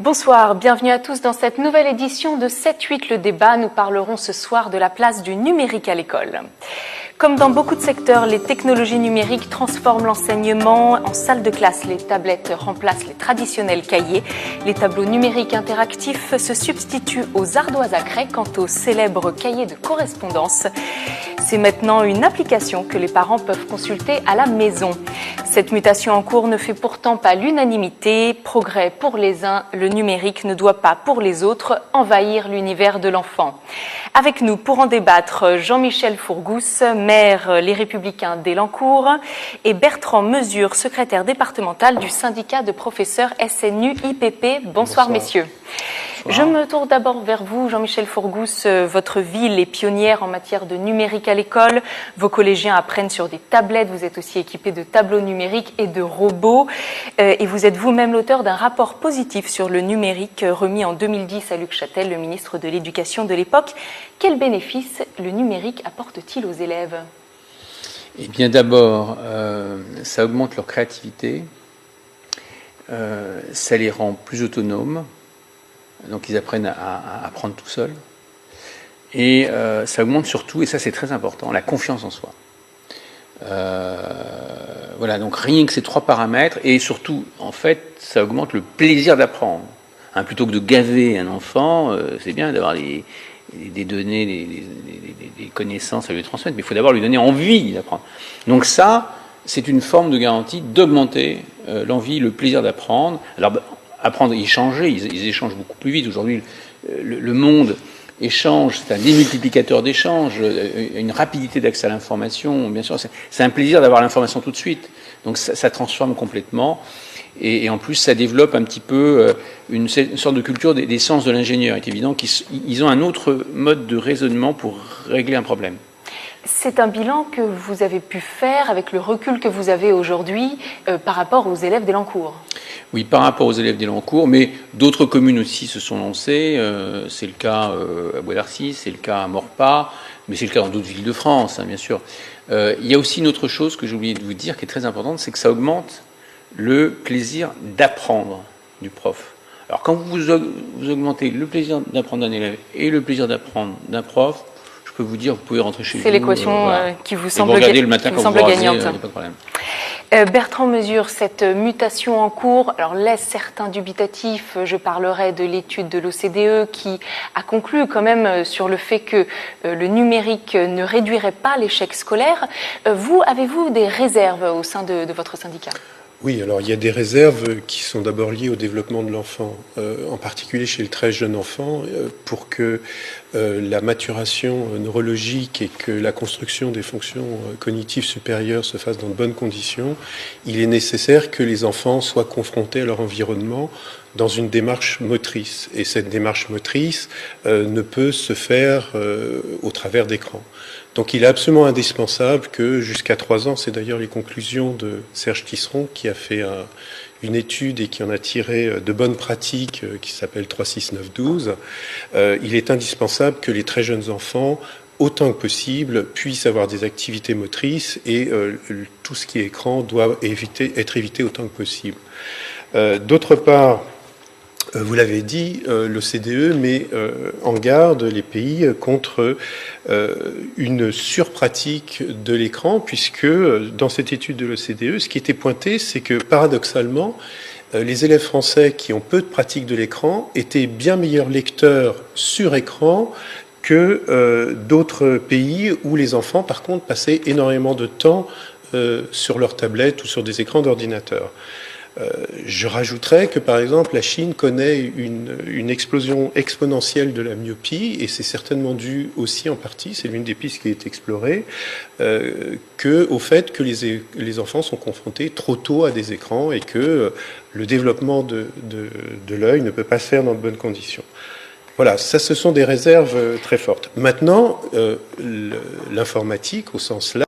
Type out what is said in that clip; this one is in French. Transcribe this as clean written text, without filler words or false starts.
Bonsoir, bienvenue à tous dans cette nouvelle édition de 7-8 le débat. Nous parlerons ce soir de la place du numérique à l'école. Comme dans beaucoup de secteurs, les technologies numériques transforment l'enseignement. En salle de classe, les tablettes remplacent les traditionnels cahiers. Les tableaux numériques interactifs se substituent aux ardoises à craie. Quant aux célèbres cahiers de correspondance, c'est maintenant une application que les parents peuvent consulter à la maison. Cette mutation en cours ne fait pourtant pas l'unanimité. Progrès pour les uns, le numérique ne doit pas, pour les autres, envahir l'univers de l'enfant. Avec nous pour en débattre, Jean-Michel Fourgousse, maire Les Républicains d'Elancourt, et Bertrand Mesure, secrétaire départemental du syndicat de professeurs SNU-IPP. Bonsoir messieurs. Je me tourne d'abord vers vous, Jean-Michel Fourgousse. Votre ville est pionnière en matière de numérique à l'école. Vos collégiens apprennent sur des tablettes. Vous êtes aussi équipés de tableaux numériques et de robots. Et vous êtes vous-même l'auteur d'un rapport positif sur le numérique remis en 2010 à Luc Châtel, le ministre de l'Éducation de l'époque. Quels bénéfices le numérique apporte-t-il aux élèves ? Eh bien d'abord, ça augmente leur créativité. Ça les rend plus autonomes. Donc ils apprennent à apprendre tout seuls. Et ça augmente surtout, et ça c'est très important, la confiance en soi. Voilà, donc rien que ces trois paramètres, et surtout, en fait, ça augmente le plaisir d'apprendre. Hein, plutôt que de gaver un enfant, c'est bien d'avoir des données, des connaissances à lui transmettre, mais il faut d'abord lui donner envie d'apprendre. Donc ça, c'est une forme de garantie d'augmenter l'envie, le plaisir d'apprendre. Alors, apprendre, échanger, ils échangent beaucoup plus vite. Aujourd'hui, le monde échange, c'est un démultiplicateur d'échange, une rapidité d'accès à l'information. Bien sûr, c'est un plaisir d'avoir l'information tout de suite. Donc ça transforme complètement. Et en plus, ça développe un petit peu une sorte de culture des sens de l'ingénieur. Il est évident qu'ils ont un autre mode de raisonnement pour régler un problème. C'est un bilan que vous avez pu faire avec le recul que vous avez aujourd'hui par rapport aux élèves d'Elancourt. Oui, par rapport aux élèves d'Elancourt, mais d'autres communes aussi se sont lancées. C'est le cas à Bois d'Arcy, c'est le cas à Maurepas, mais c'est le cas dans d'autres villes de France, hein, bien sûr. Il y a aussi une autre chose que j'ai oublié de vous dire qui est très importante, c'est que ça augmente le plaisir d'apprendre du prof. Alors quand vous augmentez le plaisir d'apprendre d'un élève et le plaisir d'apprendre d'un prof, je peux vous dire, vous pouvez rentrer chez vous. C'est l'équation voilà. Qui vous semble, le matin quand vous gagnante. Pas de problème. Bertrand Mesure, cette mutation en cours laisse certains dubitatifs. Je parlerai de l'étude de l'OCDE qui a conclu quand même sur le fait que le numérique ne réduirait pas l'échec scolaire. Avez-vous des réserves au sein de votre syndicat ? Oui, alors il y a des réserves qui sont d'abord liées au développement de l'enfant, en particulier chez le très jeune enfant, pour que la maturation neurologique et que la construction des fonctions cognitives supérieures se fasse dans de bonnes conditions. Il est nécessaire que les enfants soient confrontés à leur environnement dans une démarche motrice. Et cette démarche motrice ne peut se faire au travers d'écrans. Donc il est absolument indispensable que jusqu'à 3 ans, c'est d'ailleurs les conclusions de Serge Tisseron qui a fait une étude et qui en a tiré de bonnes pratiques qui s'appelle 3-6-9-12, il est indispensable que les très jeunes enfants, autant que possible, puissent avoir des activités motrices et tout ce qui est écran doit être évité autant que possible. D'autre part, vous l'avez dit, l'OCDE met en garde les pays contre une surpratique de l'écran, puisque dans cette étude de l'OCDE, ce qui était pointé, c'est que paradoxalement, les élèves français qui ont peu de pratique de l'écran étaient bien meilleurs lecteurs sur écran que d'autres pays où les enfants, par contre, passaient énormément de temps sur leur tablette ou sur des écrans d'ordinateur. Je rajouterais que, par exemple, la Chine connaît une explosion exponentielle de la myopie, et c'est certainement dû aussi en partie, c'est l'une des pistes qui est explorée, au fait que les enfants sont confrontés trop tôt à des écrans et que le développement de l'œil ne peut pas se faire dans de bonnes conditions. Voilà, ça, ce sont des réserves très fortes. Maintenant, l'informatique, au sens large,